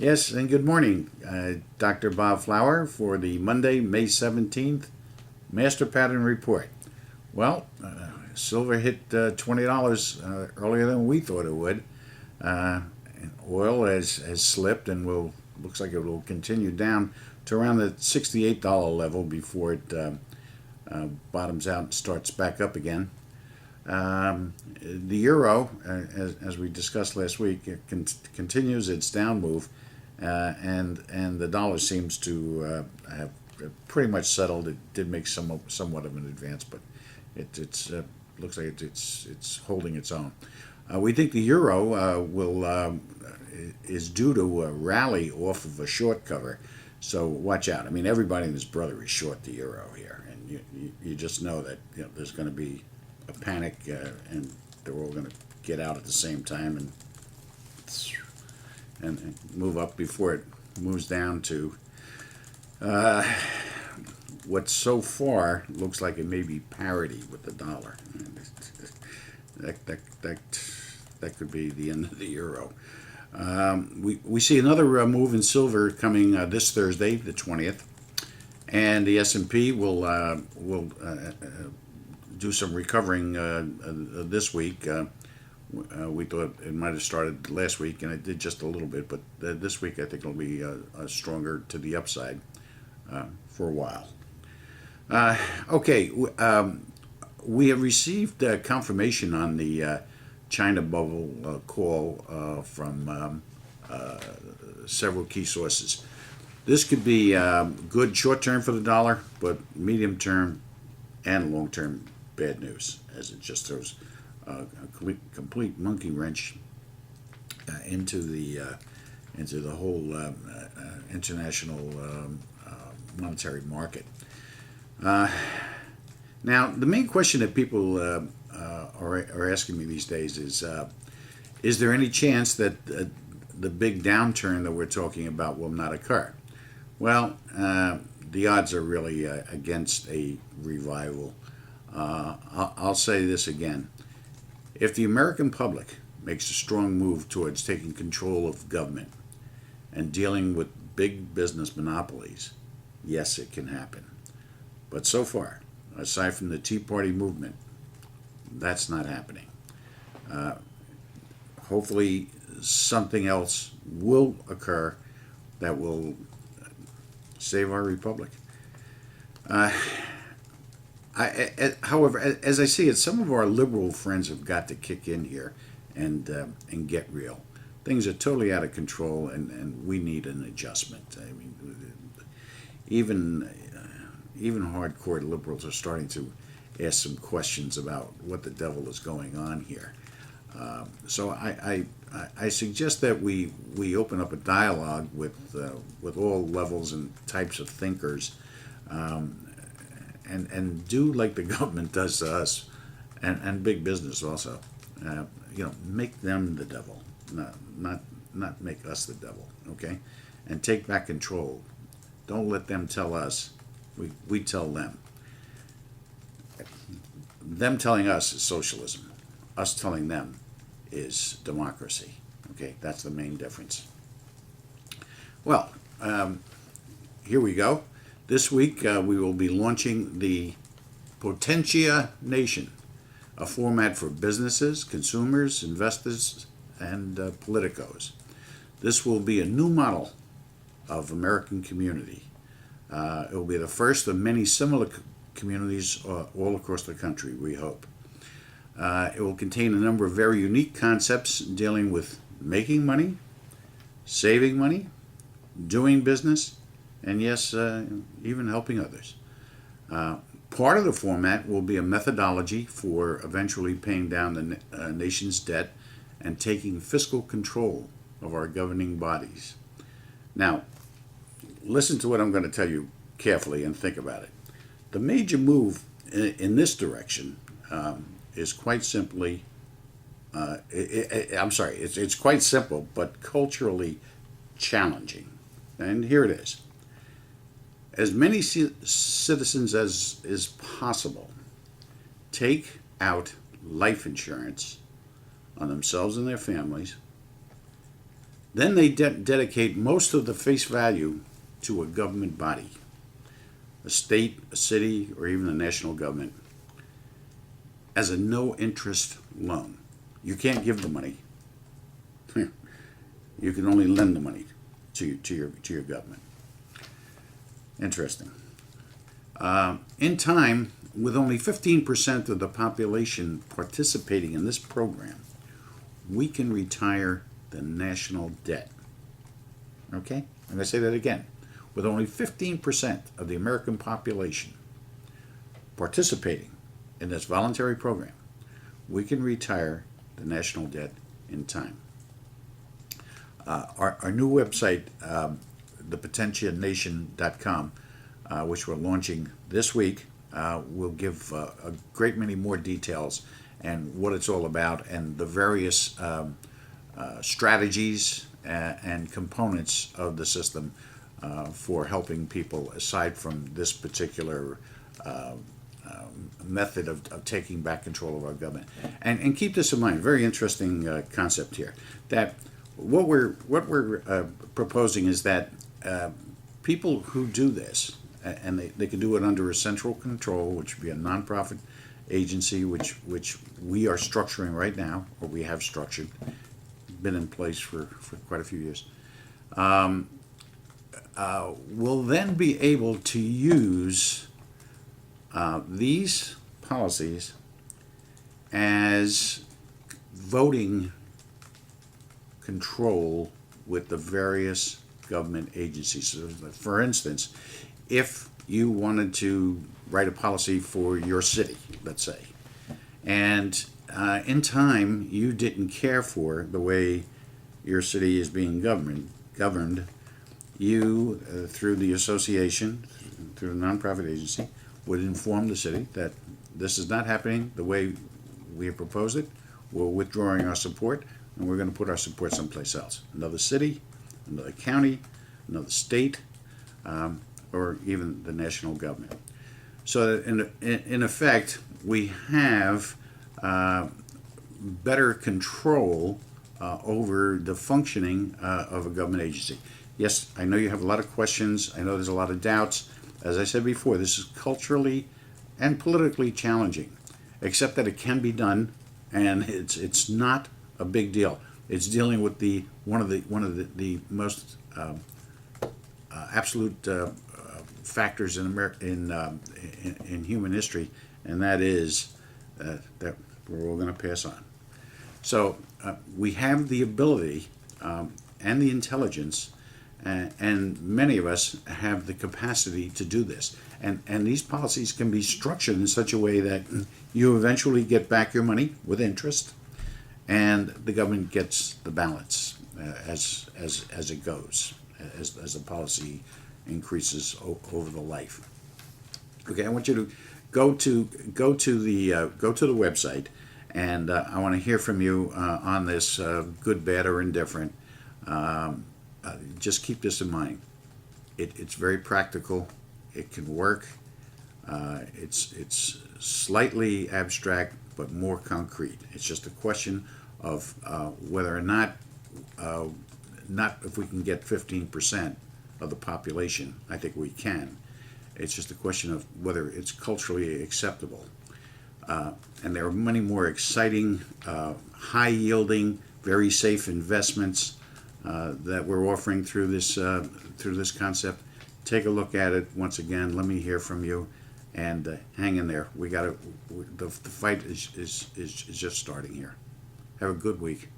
Yes, and good morning. Dr. Bob Flower for the Monday, May 17th Master Pattern Report. Well, silver hit $20 earlier than we thought it would. And oil has slipped and looks like it will continue down to around the $68 level before it bottoms out and starts back up again. The euro, as we discussed last week, it continues its down move, and the dollar seems to have pretty much settled. It did make somewhat of an advance, but it's looks like it's holding its own. We think the euro is due to rally off of a short cover, so watch out. I mean, everybody and his brother is short the euro here, and you just know that there's going to be a panic, and they're all going to get out at the same time and move up before it moves down to what so far looks like it may be parity with the dollar. That could be the end of the euro. We see another move in silver coming this Thursday, the 20th, and the S&P will do some recovering this week. We thought it might have started last week, and it did just a little bit, but this week I think it'll be stronger to the upside for a while. We have received confirmation on the China bubble call from several key sources. This could be good short term for the dollar, but medium term and long term bad news, as it just throws a complete monkey wrench into the whole international monetary market. Now, the main question that people are asking me these days is there any chance that the big downturn that we're talking about will not occur? Well, the odds are really against a revival. I'll say this again. If the American public makes a strong move towards taking control of government and dealing with big business monopolies, yes, it can happen. But so far, aside from the Tea Party movement, that's not happening. Hopefully, something else will occur that will save our republic. However, as I see it, some of our liberal friends have got to kick in here and get real. Things are totally out of control, and we need an adjustment. I mean, even hardcore liberals are starting to ask some questions about what the devil is going on here. So I suggest that we open up a dialogue with all levels and types of thinkers, and do like the government does to us, and big business also. Make them the devil, not make us the devil. Okay, and take back control. Don't let them tell us. We tell them. Them telling us is socialism. Us telling them is democracy. Okay, that's the main difference. Well, here we go. This week we will be launching the Potentia Nation, a format for businesses, consumers, investors, and politicos. This will be a new model of American community. It will be the first of many similar communities all across the country, we hope. It will contain a number of very unique concepts dealing with making money, saving money, doing business, and yes, even helping others. Part of the format will be a methodology for eventually paying down the nation's debt and taking fiscal control of our governing bodies. Now, listen to what I'm going to tell you carefully and think about it. The major move in this direction is quite simply, it's quite simple, but culturally challenging. And here it is. As many citizens as is possible take out life insurance on themselves and their families Then they dedicate most of the face value to a government body, a state, a city, or even a national government, as a no-interest loan. You can't give the money. You can only lend the money to your government. Interesting. In time, with only 15% of the population participating in this program, we can retire the national debt. Okay? I'm going to say that again. With only 15% of the American population participating in this voluntary program, we can retire the national debt in time. Our new website, thepotentianation.com, which we're launching this week, will give a great many more details and what it's all about and the various strategies and components of the system for helping people aside from this particular method of taking back control of our government. And keep this in mind, very interesting concept here, that what we're proposing is that people who do this, and they can do it under a central control, which would be a nonprofit agency, which we are structuring right now, or we have structured, been in place for quite a few years, will then be able to use these policies as voting control with the various government agencies. So, for instance, if you wanted to write a policy for your city, let's say, and in time you didn't care for the way your city is being governed, you, through the association, through the nonprofit agency, would inform the city that this is not happening the way we have proposed it. We're withdrawing our support, and we're going to put our support someplace else. Another city, another county, another state, or even the national government. So that in effect, we have better control over the functioning of a government agency. Yes, I know you have a lot of questions. I know there's a lot of doubts. As I said before, this is culturally and politically challenging, except that it can be done, and it's not a big deal. It's dealing with one of the most absolute factors in human history, and that is that we're all going to pass on. So we have the ability and the intelligence, and many of us have the capacity to do this. And these policies can be structured in such a way that you eventually get back your money with interest, and the government gets the balance as it goes, as the policy increases over the life. Okay, I want you to go to the website, and I want to hear from you on this, good, bad, or indifferent. Just keep this in mind. It's very practical. It can work. It's slightly abstract, but more concrete. It's just a question of whether or not if we can get 15% of the population. I think we can. It's just a question of whether it's culturally acceptable. And there are many more exciting, high-yielding, very safe investments that we're offering through this concept. Take a look at it. Once again, let me hear from you, and hang in there. The fight is just starting here. Have a good week.